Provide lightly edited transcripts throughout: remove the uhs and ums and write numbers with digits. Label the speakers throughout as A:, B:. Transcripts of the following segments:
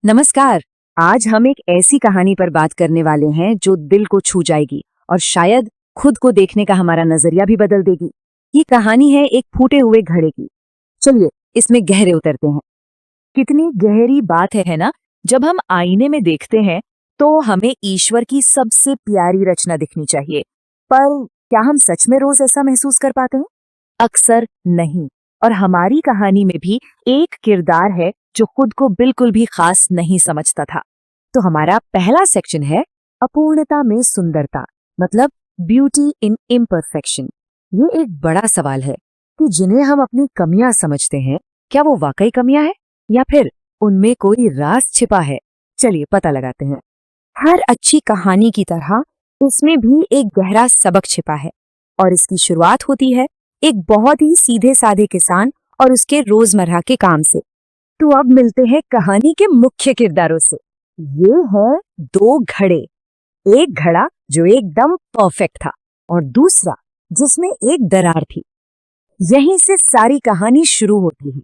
A: नमस्कार। आज हम एक ऐसी कहानी पर बात करने वाले हैं जो दिल को छू जाएगी और शायद खुद को देखने का हमारा नजरिया भी बदल देगी। ये कहानी है एक फूटे हुए घड़े की। चलिए इसमें गहरे उतरते हैं।
B: कितनी गहरी बात है ना। जब हम आईने में देखते हैं तो हमें ईश्वर की सबसे प्यारी रचना दिखनी चाहिए, पर क्या हम सच में रोज ऐसा महसूस कर पाते हैं? अक्सर नहीं। और हमारी कहानी में भी एक किरदार है जो खुद को बिल्कुल भी खास नहीं समझता था। तो हमारा पहला सेक्शन है अपूर्णता में सुंदरता, मतलब ब्यूटी इन इम्परफेक्शन। ये एक बड़ा सवाल है कि जिन्हें हम अपनी कमियां समझते हैं, क्या वो वाकई कमियां है या फिर उनमें कोई राज छिपा है? चलिए पता लगाते हैं।
A: हर अच्छी कहानी की तरह इसमें भी एक गहरा सबक छिपा है और इसकी शुरुआत होती है एक बहुत ही सीधे साधे किसान और उसके रोजमर्रा के काम से। तो अब मिलते हैं कहानी के मुख्य किरदारों से। ये है दो घड़े, एक घड़ा जो एकदम परफेक्ट था और दूसरा जिसमें एक दरार थी। यहीं से सारी कहानी शुरू होती है।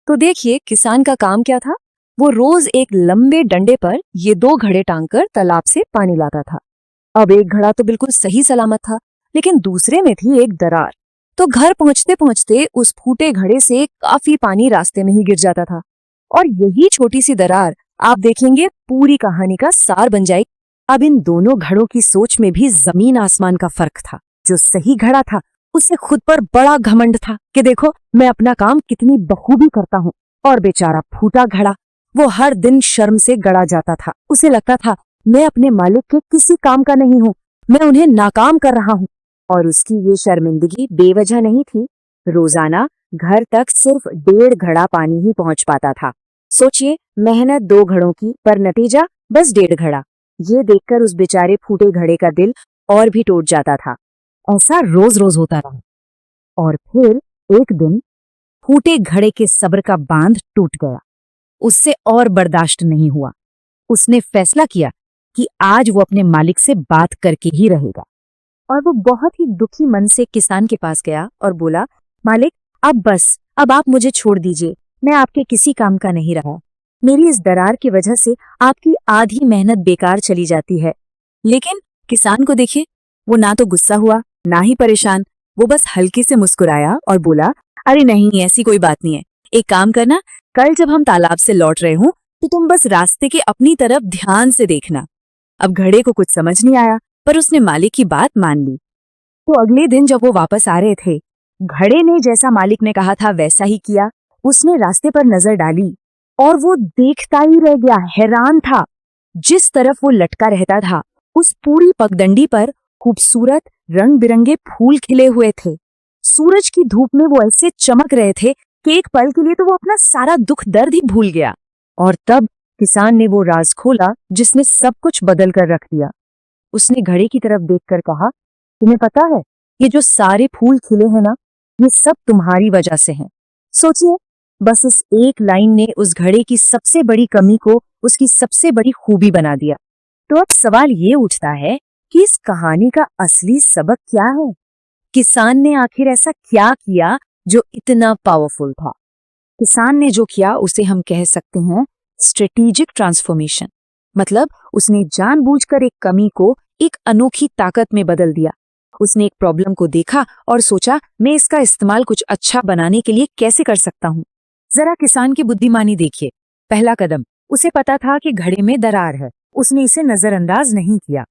A: तो देखिए किसान का काम क्या था। वो रोज एक लंबे डंडे पर ये दो घड़े टांगकर तालाब से पानी लाता था। अब एक घड़ा तो बिल्कुल सही सलामत था, लेकिन दूसरे में थी एक दरार। तो घर पहुंचते पहुंचते उस फूटे घड़े से काफी पानी रास्ते में ही गिर जाता था और यही छोटी सी दरार आप देखेंगे पूरी कहानी का सार बन जाएगी। अब इन दोनों घड़ों की सोच में भी जमीन आसमान का फर्क था। जो सही घड़ा था उसे खुद पर बड़ा घमंड था कि देखो मैं अपना काम कितनी बखूबी करता हूँ, और बेचारा फूटा घड़ा वो हर दिन शर्म से गड़ा जाता था। उसे लगता था मैं अपने मालिक के किसी काम का नहीं हूँ, मैं उन्हें नाकाम कर रहा हूँ। और उसकी ये शर्मिंदगी बेवजह नहीं थी। रोजाना घर तक सिर्फ 1.5 घड़ा पानी ही पहुंच पाता था। सोचिए, मेहनत 2 घड़ों की पर नतीजा बस 1.5 घड़ा। ये देखकर उस बेचारे फूटे घड़े का दिल और भी टूट जाता था। ऐसा रोज रोज होता रहा और फिर एक दिन फूटे घड़े के सब्र का बांध टूट गया। उससे और बर्दाश्त नहीं हुआ। उसने फैसला किया कि आज वो अपने मालिक से बात करके ही रहेगा। और वो बहुत ही दुखी मन से किसान के पास गया और बोला, मालिक अब आप मुझे छोड़ दीजिए, मैं आपके किसी काम का नहीं रहा। मेरी इस दरार की वजह से आपकी आधी मेहनत बेकार चली जाती है। लेकिन किसान को देखिए, वो ना तो गुस्सा हुआ ना ही परेशान। वो बस हल्के से मुस्कुराया और बोला, अरे नहीं, ऐसी कोई बात नहीं है। एक काम करना, कल जब हम तालाब से लौट रहे हों तो तुम बस रास्ते के अपनी तरफ ध्यान से देखना। अब घड़े को कुछ समझ नहीं आया, पर उसने मालिक की बात मान ली। तो अगले दिन जब वो वापस आ रहे थे, घड़े ने जैसा मालिक ने कहा था वैसा ही किया। उसने रास्ते पर नजर डाली और वो देखता ही रह गया, हैरान था। जिस तरफ वो लटका रहता था उस पूरी पगडंडी पर खूबसूरत रंग बिरंगे फूल खिले हुए थे। सूरज की धूप में वो ऐसे चमक रहे थे कि एक पल के लिए तो वो अपना सारा दुख दर्द ही भूल गया। और तब किसान ने वो राज खोला जिसने सब कुछ बदल कर रख दिया। उसने घड़े की तरफ देखकर कहा, तुम्हें पता है ये जो सारे फूल खिले हैं ना, ये सब तुम्हारी वजह से हैं। सोचिए, बस इस एक लाइन ने उस घड़े की सबसे बड़ी कमी को उसकी सबसे बड़ी खूबी बना दिया। तो अब सवाल ये उठता है कि इस कहानी का असली सबक क्या है? किसान ने आखिर ऐसा क्या किया जो इतना पावरफुल था? किसान ने जो किया उसे हम कह सकते हैं स्ट्रेटेजिक ट्रांसफॉर्मेशन। मतलब उसने जानबूझकर एक कमी को एक अनोखी ताकत में बदल दिया। उसने एक प्रॉब्लम को देखा और सोचा, मैं इसका इस्तेमाल कुछ अच्छा बनाने के लिए कैसे कर सकता हूँ। जरा किसान की बुद्धिमानी देखिए। पहला कदम, उसे पता था कि घड़े में दरार है, उसने इसे नजरअंदाज नहीं किया।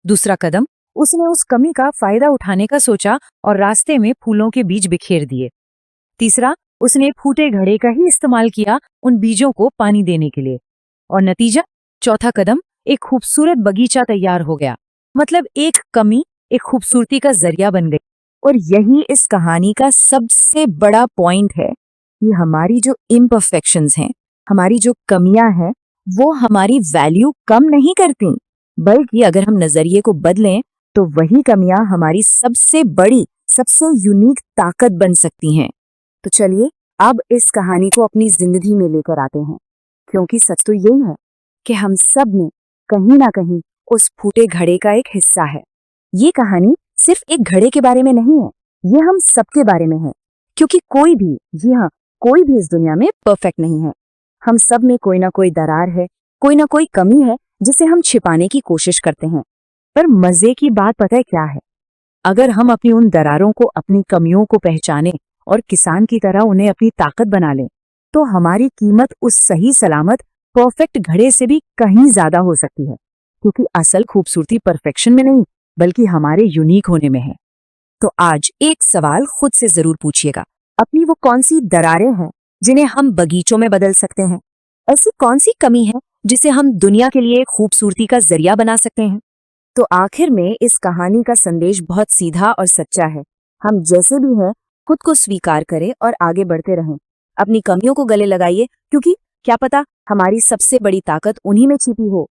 A: दूसरा कदम, उसने उस कमी का फायदा उठाने का सोचा और रास्ते में फूलों के बीज बिखेर दिए। तीसरा, उसने फूटे घड़े का ही इस्तेमाल किया उन बीजों को पानी देने के लिए। और नतीजा, चौथा कदम, एक खूबसूरत बगीचा तैयार हो गया। मतलब एक कमी एक खूबसूरती का जरिया बन गई। और यही इस कहानी का सबसे बड़ा पॉइंट है कि हमारी जो इम्परफेक्शंस हैं, हमारी जो कमियां हैं, वो हमारी वैल्यू कम नहीं करती, बल्कि अगर हम नजरिए को बदलें तो वही कमियां हमारी सबसे बड़ी, सबसे यूनिक ताकत बन सकती हैं। तो चलिए अब इस कहानी को अपनी जिंदगी में लेकर आते हैं, क्योंकि सच तो यही है कि हम सब में कहीं ना कहीं उस फूटे घड़े का एक हिस्सा है। ये कहानी सिर्फ एक घड़े के बारे में नहीं है, ये हम सबके बारे में है। क्योंकि कोई भी, जी हाँ, कोई भी इस दुनिया में परफेक्ट नहीं है। हम सब में कोई ना कोई दरार है, कोई ना कोई कमी है जिसे हम छिपाने की कोशिश करते हैं।
B: पर मजे की बात पता है क्या है? अगर हम अपनी उन दरारों को, अपनी कमियों को पहचाने और किसान की तरह उन्हें अपनी ताकत बना लें, तो हमारी कीमत उस सही सलामत परफेक्ट घड़े से भी कहीं ज्यादा हो सकती है। क्योंकि असल खूबसूरती परफेक्शन में नहीं, बल्कि हमारे यूनिक होने में है।
A: तो आज एक सवाल खुद से जरूर पूछिएगा, अपनी वो कौन सी दरारें हैं जिन्हें हम बगीचों में बदल सकते हैं? ऐसी कौन सी कमी है जिसे हम दुनिया के लिए खूबसूरती का जरिया बना सकते हैं? तो आखिर में इस कहानी का संदेश बहुत सीधा और सच्चा है। हम जैसे भी हैं, खुद को स्वीकार करें और आगे बढ़ते रहें। अपनी कमियों को गले लगाइए, क्योंकि क्या पता हमारी सबसे बड़ी ताकत उन्हीं में छिपी हो।